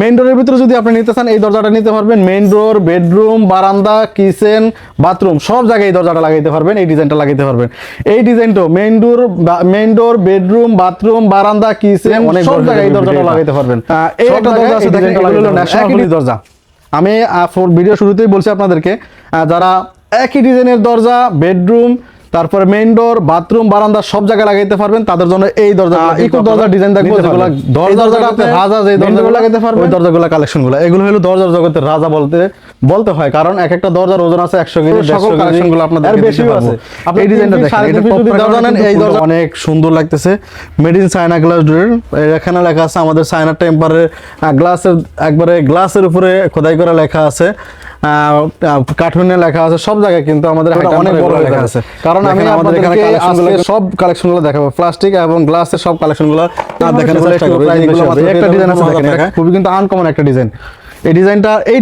Main ডোরের ভিতরে যদি আপনি নিতে চান এই দরজাটা নিতে পারবেন। মেইন ডোর, বেডরুম, বারান্দা, কিচেন, বাথরুম সব জায়গায় এই দরজাটা লাগাইতে পারবেন, এই ডিজাইনটা লাগাইতে পারবেন। এই ডিজাইনটা মেইন ডোর, বেডরুম, বাথরুম, বারান্দা, কিচেন সব জায়গায় এই দরজাটা লাগাইতে পারবেন। এই একটা দরজা আছে দেখেন, এগুলো হলো ন্যাশনাল দরজা। আমি ভিডিও শুরুতেই বলছি আপনাদেরকে, যারা একই ডিজাইনের দরজা বেডরুম, তারপরে মেইন ডোর, বাথরুম, বারান্দা সব জায়গায় লাগাইতে পারবেন, তাদের জন্য এই দরজা ইকো দরজার ডিজাইন দেখবো, যেগুলো দরজাটা আপনি রাজা যে দরজাগুলো লাগাইতে পারবেন, ওই দরজাগুলো কালেকশনগুলো এগুলো হলো দরজার জগতের রাজা বলতে হয়, কারণ এক একটা দরজার ওজন আছে 100 কেজি, সকল কালেকশনগুলো আপনাদের বেশিও আছে। আপনি এই ডিজাইনটা দেখেন, এটা যদি দরজা নেন এই দরজা অনেক সুন্দর লাগতেছে। Made in China glass door, এখানে লেখা আছে আমাদের চায়না টেম্পারের গ্লাসের, একবারে গ্লাসের উপরে খোদাই করা লেখা আছে, কার্টুনে লেখা আছে, সব জায়গায় কিন্তু আমাদের অনেক বড় লেখা আছে। কারণ আমি আমাদের এখানে কালেকশনগুলো সব কালেকশনগুলো দেখাবো, প্লাস্টিক এবং গ্লাসের সব কালেকশনগুলো দেখানোর চেষ্টা করব। একটা ডিজাইন আছে দেখেন, খুবই কিন্তু আনকমন একটা ডিজাইন। এই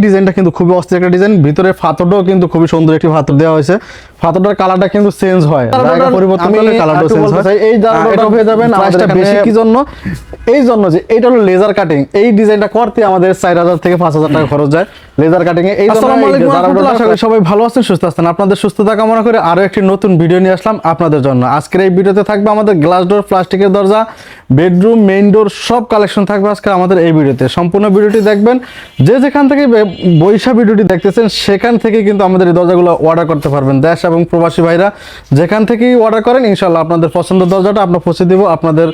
ডিজাইনটা কিন্তু খুবই অস্থির একটা ডিজাইন। ভিতরে ফাতরটাও কিন্তু খুবই সুন্দর একটি ফাতর দেওয়া হয়েছে। ফাতরটার কালারটা কিন্তু চেঞ্জ হয়, জায়গা পরিবর্তন করলে কালারটা চেঞ্জ হয়। এই জায়গাটা হয়ে যাবেন প্রাইসটা বেশি কি জন্য? এই জন্য যে এটা হলো লেজার কাটিং। এই ডিজাইনটা করতে আমাদের 4000 থেকে 5000 টাকা খরচ যায় লেজার কাটিং এ। এই জন্য আশা করি সবাই ভালো আছেন, সুস্থ আছেন। আপনাদের সুস্থতা কামনা করে আরো একটি নতুন ভিডিও নিয়ে আসলাম আপনাদের জন্য। আজকের এই ভিডিওতে থাকবে আমাদের গ্লাস ডোর, প্লাস্টিকের দরজা, বেডরুম, মেইন ডোর সব কালেকশন থাকবে আজকে আমাদের এই ভিডিওতে। সম্পূর্ণ ভিডিওটি দেখবেন। যে যেখান থেকে বৈশা ভিডিওটি দেখতেছেন সেখান থেকে কিন্তু আমাদের এই দরজাগুলো অর্ডার করতে পারবেন। দেশ এবং প্রবাসী ভাইরা যেখান থেকেই অর্ডার করেন ইনশাআল্লাহ আপনাদের পছন্দের দরজাটা আমরা পৌঁছে দিব আপনাদের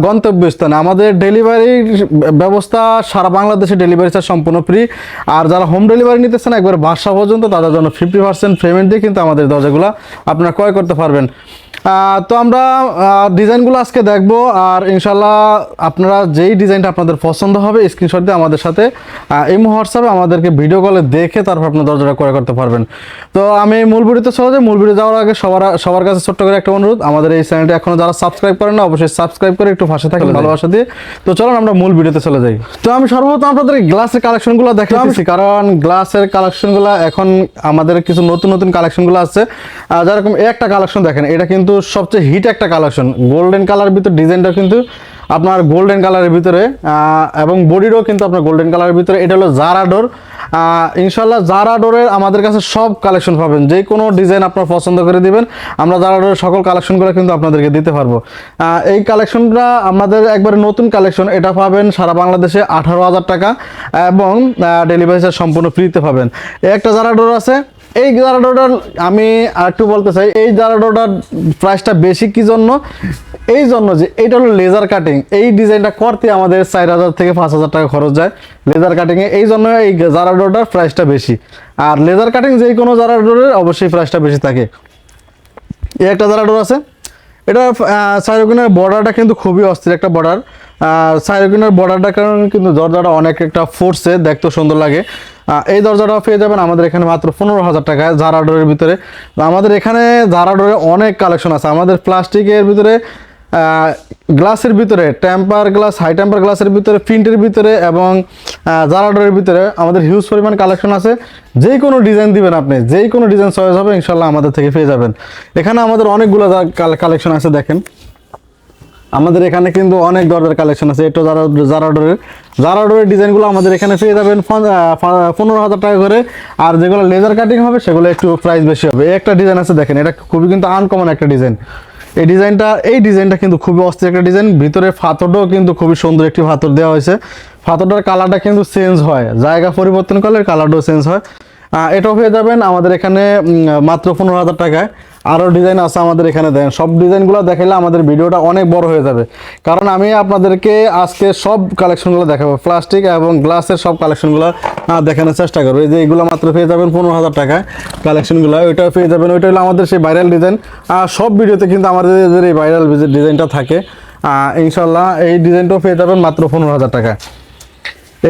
গন্তব্যস্থানে। আমাদের ডেলিভারি ব্যবস্থা সারা বাংলাদেশে ডেলিভারি চার্জ সম্পূর্ণ ফ্রি। আর যারা হোম ডেলিভারি নিতেছেন একবার বাসা পর্যন্ত, তাদের জন্য 50% পেমেন্ট দিয়ে কিন্তু আমাদের দরজাগুলো আপনারা ক্রয় করতে পারবেন। তো আমরা ডিজাইনগুলো আজকে দেখব, আর ইনশাল্লাহ আপনারা যেই ডিজাইনটা আপনাদের পছন্দ হবে স্ক্রিনশট দিয়ে আমাদের সাথে এই হোয়াটসঅ্যাপে আমাদেরকে ভিডিও কলে দেখে তারপর আপনার দরজাটা ক্রয় করতে পারবেন। তো আমি মূল ভিডিওতে চলে যাই। মূল ভিডিও যাওয়ার আগে সবার কাছে ছোট্ট করে একটা অনুরোধ, আমাদের এই চ্যানেলটি এখনো যারা সাবস্ক্রাইব করেন না অবশ্যই সাবস্ক্রাইব করে একটু পাশে থাকেন ভালোবাসা দিয়ে। তো চলুন আমরা মূল ভিডিওতে চলে যাই। তো আমি সর্বপ্রথম আপনাদের গ্লাসের কালেকশনগুলো দেখাচ্ছি, কারণ গ্লাসের কালেকশনগুলো এখন আমাদের কিছু নতুন কালেকশনগুলো আছে। যেরকম একটা কালেকশন দেখেন, এটা কিন্তু সবচেয়ে হিট একটা কালেকশন। গোল্ডেন কালার ভিতরে ডিজাইনটা কিন্তু আপনার গোল্ডেন কালারের ভিতরে, এবং বডিরও কিন্তু আপনার গোল্ডেন কালারের ভিতরে। এটা হলো জারা ডোর। ইনশাল্লাহ জারা ডোরের আমাদের কাছে সব কালেকশন পাবেন, যে কোনো ডিজাইন আপনার পছন্দ করে দিবেন, আমরা জারা ডোরের সকল কালেকশনগুলো কিন্তু আপনাদেরকে দিতে পারবো। এই কালেকশনটা আমাদের একবারে নতুন কালেকশন, এটা পাবেন সারা বাংলাদেশে 18,000 টাকা এবং ডেলিভারি চার্জ সম্পূর্ণ ফ্রিতে পাবেন। একটা জারা ডোর আছে। এই জারা ডোরটার আমি আরেকটু বলতে চাই, এই জারা ডোরটার প্রাইসটা বেশি কি জন্য? এই জন্য যে এটা হলো লেজার কাটিং। এই ডিজাইনটা করতে আমাদের 4000 থেকে 5000 টাকা খরচ যায় লেজার কাটিংয়ে। এই জন্য এই জারা ডোরটার প্রাইসটা বেশি। আর লেজার কাটিং যে কোনো জারা ডোরের অবশ্যই প্রাইসটা বেশি থাকে। এই একটা জারা ডোর আছে। এটা সাইরোকিনের বর্ডারটা কিন্তু খুবই অস্থির একটা বর্ডার। সাইরোকিনের বর্ডারটার কারণে কিন্তু দরজাটা অনেক একটা ফোর্সে দেখতে সুন্দর লাগে। এই দরজাটাও পেয়ে যাবেন আমাদের এখানে মাত্র 15,000 টাকায় জারা ডোরের ভিতরে। আমাদের এখানে জারা ডোরে অনেক কালেকশন আছে। আমাদের প্লাস্টিকের ভিতরে, গ্লাসের ভিতরে, টেম্পার গ্লাস, হাই টেম্পার গ্লাসের ভিতরে, প্রিন্টের ভিতরে এবং জারা ডোরের ভিতরে আমাদের হিউজ পরিমাণ কালেকশন আছে। যেই কোনো ডিজাইন দিবেন আপনি, যেই কোনো ডিজাইন চয়েস হবে ইনশাল্লাহ আমাদের থেকে পেয়ে যাবেন। এখানে আমাদের অনেকগুলো কালেকশন আছে দেখেন। আমাদের এখানে কিন্তু অনেক দরজার কালেকশন আছে। এটা জারা ডোরের ডিজাইনগুলো আমাদের এখানে পেয়ে যাবেন 15,000 টাকা করে। আর যেগুলো লেজার কাটিং হবে সেগুলো একটু প্রাইস বেশি হবে। একটা ডিজাইন আছে দেখেন, এটা খুবই কিন্তু আনকমন একটা ডিজাইন। এই ডিজাইনটা কিন্তু খুবই অস্থির একটা ডিজাইন। ভিতরে ফাতরটাও কিন্তু খুবই সুন্দর একটি ফাতর দেওয়া হয়েছে। ফাতরটার কালারটা কিন্তু চেঞ্জ হয়, জায়গা পরিবর্তন করলে কালারটাও চেঞ্জ হয়। এটাও পেয়ে যাবেন আমাদের এখানে মাত্র 15,000 টাকায়। আরও ডিজাইন আছে আমাদের এখানে। দেন সব ডিজাইনগুলো দেখাইলে আমাদের ভিডিওটা অনেক বড় হয়ে যাবে, কারণ আমি আপনাদেরকে আজকে সব কালেকশনগুলো দেখাবো। প্লাস্টিক এবং গ্লাসের সব কালেকশনগুলো দেখানোর চেষ্টা করবো। এই যে এইগুলো মাত্র পেয়ে যাবেন 15,000 টাকায় কালেকশনগুলো। ওইটাও পেয়ে যাবেন। ওইটা হলো আমাদের সেই ভাইরাল ডিজাইন। সব ভিডিওতে কিন্তু আমাদের এই ভাইরাল ডিজাইনটা থাকে। ইনশাল্লাহ এই ডিজাইনটাও পেয়ে যাবেন মাত্র 15,000 টাকায়।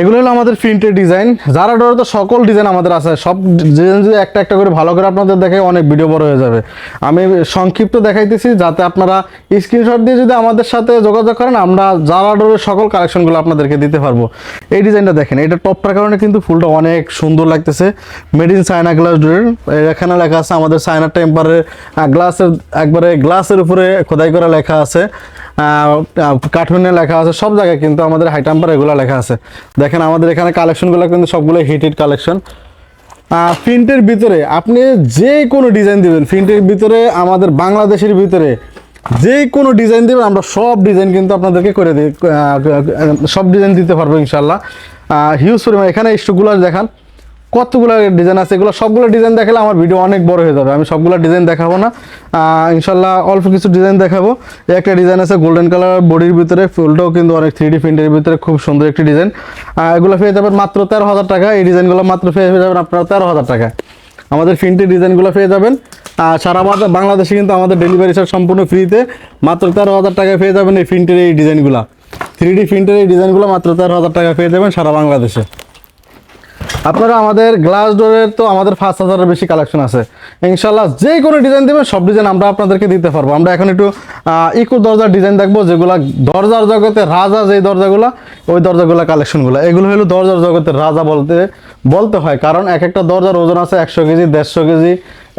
এগুলো হলো আমাদের প্রিন্টের ডিজাইন। জারা ডোরে তো সকল ডিজাইন আমাদের আছে। সব ডিজাইন যদি একটা একটা করে ভালো করে আপনাদের দেখাই অনেক ভিডিও বড় হয়ে যাবে। আমি সংক্ষিপ্ত দেখাইতেছি যাতে আপনারা স্ক্রিনশট দিয়ে যদি আমাদের সাথে যোগাযোগ করেন আমরা জারা ডোরের সকল কালেকশনগুলো আপনাদেরকে দিতে পারবো। এই ডিজাইনটা দেখেন, এটা টপটার কারণে কিন্তু ফুলটা অনেক সুন্দর লাগতেছে। মেড ইন চায়না গ্লাস ডোরের। এখানে লেখা আছে আমাদের চায়না টেম্পারের গ্লাসের, একবারে গ্লাসের উপরে খোদাই করা লেখা আছে। কার্টুনে লেখা আছে, সব জায়গায় কিন্তু আমাদের হাই টেম্পার এগুলো লেখা আছে। দেখেন আমাদের এখানে কালেকশনগুলো কিন্তু সবগুলো হিটেড কালেকশন। প্রিন্টের ভিতরে আপনি যে কোনো ডিজাইন দিবেন, প্রিন্টের ভিতরে আমাদের বাংলাদেশের ভিতরে যে কোনো ডিজাইন দেবেন, আমরা সব ডিজাইন কিন্তু আপনাদেরকে করে দিই, সব ডিজাইন দিতে পারবো ইনশাল্লাহ। হিউজ পরিমাণ এখানে স্টকগুলো দেখান, কতগুলো ডিজাইন আছে, এগুলো সবগুলো ডিজাইন দেখালে আমার ভিডিও অনেক বড় হয়ে যাবে, আমি সবগুলো ডিজাইন দেখাবো না। ইনশাল্লাহ অল্প কিছু ডিজাইন দেখাবো। একটা ডিজাইন আছে গোল্ডেন কালার বডির ভিতরে, ফুলটাও কিন্তু অনেক 3D প্রিন্টের ভিতরে, খুব সুন্দর একটি ডিজাইন। এগুলো পেয়ে যাবেন মাত্র 13,000 টাকা। এই ডিজাইনগুলো মাত্র পেয়ে যাবেন আপনারা 13,000 টাকা। আমাদের প্রিন্টের ডিজাইনগুলো পেয়ে যাবেন সারা বাংলাদেশে কিন্তু আমাদের ডেলিভারি চার্জ সম্পূর্ণ ফ্রিতে। মাত্র 13,000 টাকায় পেয়ে যাবেন এই প্রিন্টের এই ডিজাইনগুলো, 3D প্রিন্টের এই ডিজাইনগুলো মাত্র 13,000 টাকা পেয়ে যাবেন সারা বাংলাদেশে। আপনারা আমাদের গ্লাস ডোরের তো আমাদের 5,000-এর বেশি কালেকশন আছে ইনশাল্লাহ। যে কোনো ডিজাইন দেবেন সব ডিজাইন আমরা আপনাদেরকে দিতে পারবো। আমরা এখন একটু ইকো দরজার ডিজাইন দেখবো, যেগুলো দরজার জগতে রাজা, যেই দরজাগুলো, ওই দরজাগুলো কালেকশনগুলো। এগুলো হলো দরজার জগতের রাজা বলতে হয়, কারণ এক একটা দরজার ওজন আছে 100 কেজি, 150 কেজি,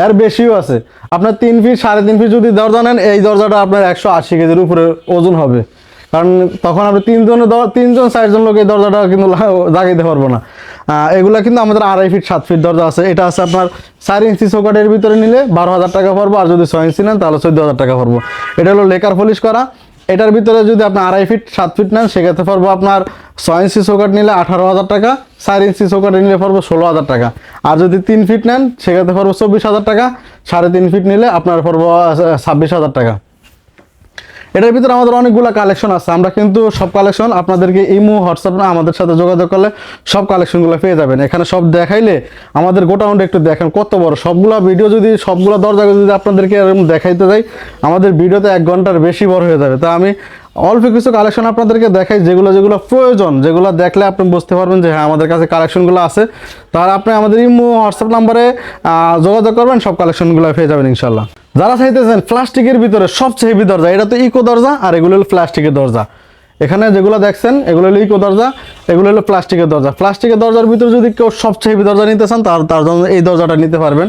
এর বেশিও আছে। আপনার 3 ফিট 3.5 ফিট যদি দরজা নেন, এই দরজাটা আপনার 180 কেজির উপরে ওজন হবে, কারণ তখন আপনি 3 4জন লোক এই দরজাটা কিন্তু জাগাইতে পারবো না। এগুলা কিন্তু আমাদের 2.5 ফিট 7 ফিট দরজা আছে। এটা আছে আপনার 4 ইঞ্চি চৌকাটের ভিতরে নিলে 12,000 টাকা পড়বো, আর যদি 6 ইঞ্চি নেন তাহলে 14,000 টাকা পড়বো। এটা হলো লেকার পলিশ করা। এটার ভিতরে যদি আপনি 2.5 ফিট 7 ফিট নেন, সেক্ষেত্রে পড়বো আপনার 6 ইঞ্চি চৌকাট নিলে 18,000 টাকা, 4 ইঞ্চি চৌকাট নিলে পড়বো 16,000 টাকা। আর যদি 3 ফিট নেন সেক্ষেত্রে পড়বো 24,000 টাকা, 3.5 ফিট নিলে আপনার পড়বো 26,000 টাকা। এটার ভিতরে আমাদের অনেকগুলো কালেকশন আছে। আমরা কিন্তু সব কালেকশন আপনাদেরকে ইমো, হোয়াটসঅ্যাপ না আমাদের সাথে যোগাযোগ করলে সব কালেকশনগুলো পেয়ে যাবেন। এখানে সব দেখাইলে আমাদের গোটাউনটা একটু দেখেন কত বড়, সবগুলো ভিডিও যদি সবগুলো দরজা যদি আপনাদেরকে এরকম দেখাইতে যাই, আমাদের ভিডিওতে 1 ঘন্টার বেশি বড় হয়ে যাবে। তা আমি অল্প কিছু কালেকশন আপনাদেরকে দেখাই, যেগুলো প্রয়োজন, যেগুলো দেখলে আপনি বুঝতে পারবেন যে হ্যাঁ আমাদের কাছে কালেকশনগুলো আছে। তাহলে আপনি আমাদের ইমো, হোয়াটসঅ্যাপ নাম্বারে যোগাযোগ করবেন, সব কালেকশনগুলো পেয়ে যাবেন ইনশাল্লাহ। যারা চাইতেছেন প্লাস্টিকের ভিতরে সবচেয়ে হেভি দরজা, এটা তো ইকো দরজা, আর এগুলো হলো প্লাস্টিকের দরজা। এখানে যেগুলো দেখছেন এগুলো হলো ইকো দরজা, এগুলো হলো প্লাস্টিকের দরজা। প্লাস্টিকের দরজার ভিতরে যদি কেউ সবচেয়ে হেভি দরজা নিতে চান, তার জন্য এই দরজাটা নিতে পারবেন।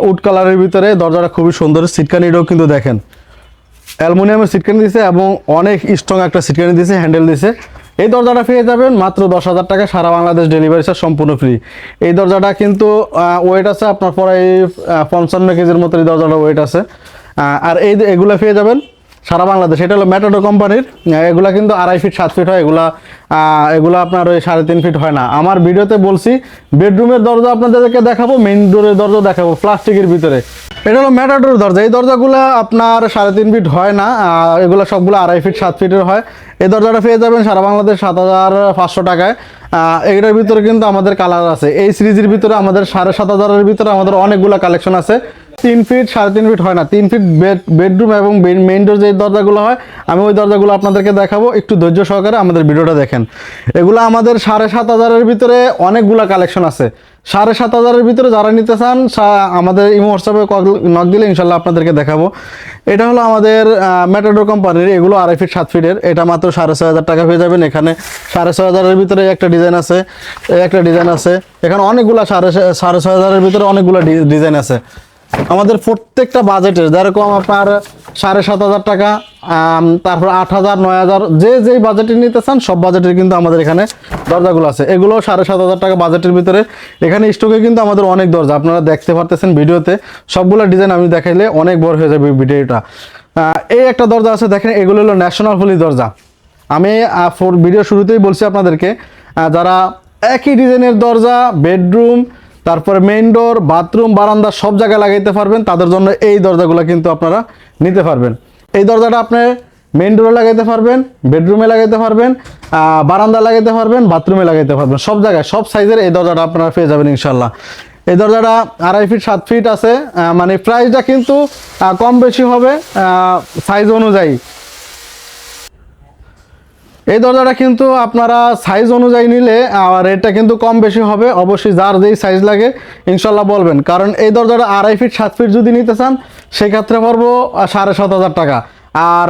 উড কালারের ভিতরে দরজাটা খুবই সুন্দর। সিটকানিটাও কিন্তু দেখেন অ্যালুমিনিয়ামের সিটকানি দিয়েছে এবং অনেক স্ট্রং একটা সিটকানি দিয়েছে, হ্যান্ডেল দিয়েছে। এই দরজাটা পেয়ে যাবেন মাত্র 10,000 টাকা, সারা বাংলাদেশ ডেলিভারি চার্জ সম্পূর্ণ ফ্রি। এই দরজাটা কিন্তু ওয়েট আছে আপনার প্রায় 55 কেজির মতো এই দরজাটা ওয়েট আছে। আর এগুলো পেয়ে যাবেন সারা বাংলাদেশ। এটা হলো ম্যাটাডো কোম্পানির, এগুলা কিন্তু 2.5 ফিট 7 ফিট হয়। এগুলা আপনার ওই 3.5 ফিট হয় না। আমার ভিডিওতে বলছি বেডরুমের দরজা আপনাদেরকে দেখাবো, মেইন ডোরের দরজা দেখাবো প্লাস্টিকের ভিতরে। এটা হলো ম্যাটাডোর দরজা। এই দরজাগুলো আপনার 3.5 ফিট হয় না, এগুলো সবগুলো 2.5 ফিট 7 ফিটের হয়। এই দরজাটা পেয়ে যাবেন সারা বাংলাদেশ 7,500 টাকায়। এটার ভিতরে কিন্তু আমাদের কালার আছে। এই সিরিজের ভিতরে আমাদের 7,500-এর ভিতরে আমাদের অনেকগুলো কালেকশন আছে। 3 ফিট 3.5 ফিট হয় না, 3 ফিট বেডরুম এবং মেইন ডোর যে দরজাগুলো হয়, আমি ওই দরজাগুলো আপনাদেরকে দেখাবো। একটু ধৈর্য সহকারে আমাদের ভিডিওটা দেখেন। এগুলো আমাদের 7,500-এর ভিতরে অনেকগুলো কালেকশন আছে। 7,500-এর ভিতরে যারা নিতে চান আমাদের ইমো, হোয়াটসঅ্যাপে নক দিলে ইনশাল্লাহ আপনাদেরকে দেখাবো। এটা হলো আমাদের ম্যাটাডোর কোম্পানির, এগুলো 2.5 ফিট 7 ফিটের। এটা মাত্র 6,500 টাকা পেয়ে যাবেন। এখানে 6,500-এর ভিতরে একটা ডিজাইন আছে, একটা ডিজাইন আছে। এখানে অনেকগুলো 6,500-এর ভিতরে অনেকগুলো ডিজাইন আছে। আমাদের প্রত্যেকটা বাজেটের যেরকম আপনার 7,500 টাকা, তারপর 8,000, 9,000, যেই বাজেটের নিতে চান সব বাজেটের কিন্তু আমাদের এখানে দরজাগুলো আছে। এগুলো 7,500 টাকা বাজেটের ভিতরে। এখানে স্টকে কিন্তু আমাদের অনেক দরজা আপনারা দেখতে পারতেছেন ভিডিওতে। সবগুলো ডিজাইন আমি দেখাইলে অনেক বড় হয়ে যাবে ভিডিওটা। এই একটা দরজা আছে দেখেন, এগুলো হলো ন্যাশনাল পলি দরজা। আমি ভিডিও শুরুতেই বলছি আপনাদেরকে, যারা একই ডিজাইনের দরজা বেডরুম, তারপরে মেইন ডোর, বাথরুম, বারান্দা সব জায়গায় লাগাইতে পারবেন, তাদের জন্য এই দরজাগুলো কিন্তু আপনারা নিতে পারবেন। এই দরজাটা আপনি মেইন ডোরে লাগাইতে পারবেন, বেডরুমে লাগাইতে পারবেন, বারান্দা লাগাইতে পারবেন, বাথরুমে লাগাইতে পারবেন, সব জায়গায় সব সাইজের এই দরজাটা আপনারা পেয়ে যাবেন ইনশাল্লাহ। এই দরজাটা 2.5 ফিট 7 ফিট আছে। মানে প্রাইসটা কিন্তু কম বেশি হবে সাইজ অনুযায়ী। এই দরজাটা কিন্তু আপনারা সাইজ অনুযায়ী নিলে রেটটা কিন্তু কম বেশি হবে। অবশ্যই যার যেই সাইজ লাগে ইনশাল্লাহ বলবেন, কারণ এই দরজাটা 2.5 ফিট 7 ফিট যদি নিতে চান সেক্ষেত্রে পড়বো 7,500 টাকা। আর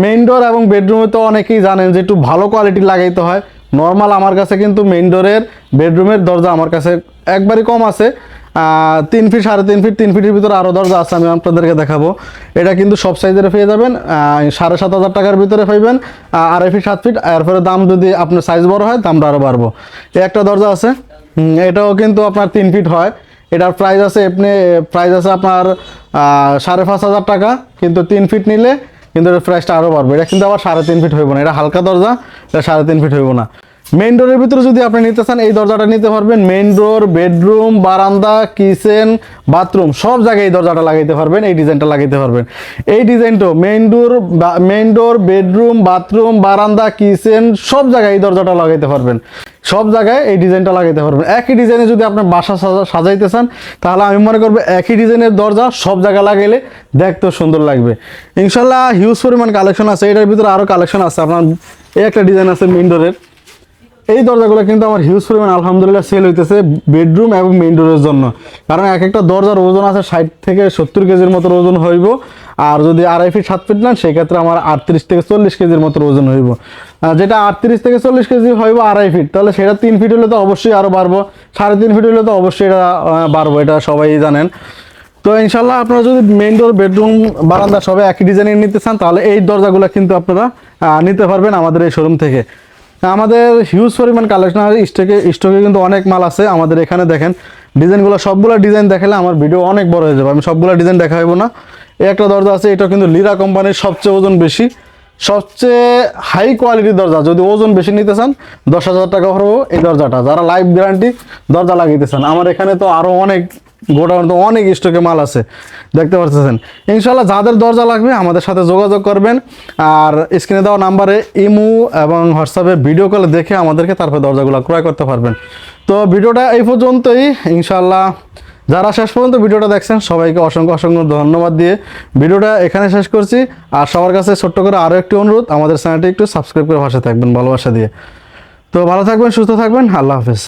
মেইন ডোর এবং বেডরুমে তো অনেকেই জানেন যে একটু ভালো কোয়ালিটি লাগাইতে হয়। নর্মাল আমার কাছে কিন্তু মেইন ডোরের, বেডরুমের দরজা আমার কাছে একবারই কম আছে। 3 ফিট 3.5 ফিট 3 ফিটের ভিতরে আরও দরজা আছে, আমি আপনাদেরকে দেখাবো। এটা কিন্তু সব সাইজের পেয়ে যাবেন, 7,500 টাকার ভিতরে পাইবেন। 2.5 ফিট 7 ফিট, এরপরে দাম যদি আপনার সাইজ বড় হয় দামটা আরও বাড়বো। এই একটা দরজা আছে, এটাও কিন্তু আপনার 3 ফিট হয়। এটার প্রাইস আছে আপনার 5,500 টাকা, কিন্তু 3 ফিট নিলে কিন্তু এর প্রাইসটা আরও বাড়বে। এটা কিন্তু আবার 3.5 ফিট হইব না, এটা হালকা দরজা, এটা 3.5 ফিট হইব না। মেইন ডোরের ভিতরে যদি আপনি নিতে চান এই দরজাটা নিতে পারবেন। মেইন ডোর, বেডরুম, বারান্দা, কিচেন, বাথরুম সব জায়গায় এই দরজাটা লাগাইতে পারবেন, এই ডিজাইনটা লাগাইতে পারবেন। এই ডিজাইনটা মেইন ডোর, বেডরুম, বাথরুম, বারান্দা, কিচেন সব জায়গায় এই দরজাটা লাগাইতে পারবেন, সব জায়গায় এই ডিজাইনটা লাগাইতে পারবেন। একই ডিজাইনে যদি আপনার বাসা সাজাইতে চান তাহলে আমি মনে করবো একই ডিজাইনের দরজা সব জায়গায় লাগাইলে দেখতেও সুন্দর লাগবে। ইনশাল্লাহ হিউজ পরিমাণ কালেকশন আছে, এটার ভিতরে আরও কালেকশন আছে। আপনার এই একটা ডিজাইন আছে মেইন ডোরের, এই দরজাগুলো কিন্তু আমার হিউজ পরিমাণ আলহামদুলিল্লাহ সেল হইতেছে বেডরুম এবং মেইন ডোরের জন্য। কারণ এক একটা দরজার ওজন আছে 60 থেকে 70 কেজির মতো ওজন হইব। আর যদি 2.5 ফিট 7 ফিট নেন সেই ক্ষেত্রে আমার 38 থেকে 40 কেজির মতো ওজন হইব। যেটা 38 থেকে 40 কেজি হইব 2.5 ফিট, তাহলে সেটা 3 ফিট হলে তো অবশ্যই আরও বাড়বো, 3.5 ফিট হলে তো অবশ্যই এটা বাড়বো, এটা সবাই জানেন। তো ইনশাল্লাহ আপনারা যদি মেইন ডোর, বেডরুম, বারান্দা সবাই একই ডিজাইনের নিতে চান তাহলে এই দরজাগুলো কিন্তু আপনারা নিতে পারবেন আমাদের এই শোরুম থেকে। আমাদের হিউজ পরিমাণ কালেকশন আছে, স্টকে কিন্তু অনেক মাল আছে আমাদের এখানে। দেখেন ডিজাইনগুলো, সবগুলো ডিজাইন দেখালে আমার ভিডিও অনেক বড় হয়ে যাবে, আমি সবগুলো ডিজাইন দেখাবো না। এই একটা দরজা আছে, এটা কিন্তু লিরা কোম্পানির সবচেয়ে ওজন বেশি, সবচেয়ে হাই কোয়ালিটির দরজা। যদি ওজন বেশি নিতে চান 10,000 টাকা পড়বো এই দরজাটা। যারা লাইফ গ্যারান্টি দরজা লাগিয়ে চান, আমার এখানে তো আরও অনেক গোডাউন, তো অনেক স্টকে মাল আছে, দেখতে পাচ্ছেন। ইনশাল্লাহ যাদের দরজা লাগবে আমাদের সাথে যোগাযোগ করবেন, আর স্ক্রিনে দেওয়া নাম্বারে ইমো এবং হোয়াটসঅ্যাপে ভিডিও কলে দেখে আমাদেরকে তারপর দরজাগুলো ক্রয় করতে পারবেন। তো ভিডিওটা এই পর্যন্তই। ইনশাল্লাহ যারা শেষ পর্যন্ত ভিডিওটা দেখছেন সবাইকে অসংখ্য অসংখ্য ধন্যবাদ দিয়ে ভিডিওটা এখানে শেষ করছি। আর সবার কাছে ছোট্ট করে আরও একটি অনুরোধ, আমাদের চ্যানেলটি একটু সাবস্ক্রাইব করে পাশে থাকবেন ভালোবাসা দিয়ে। তো ভালো থাকবেন, সুস্থ থাকবেন, আল্লাহ হাফেজ।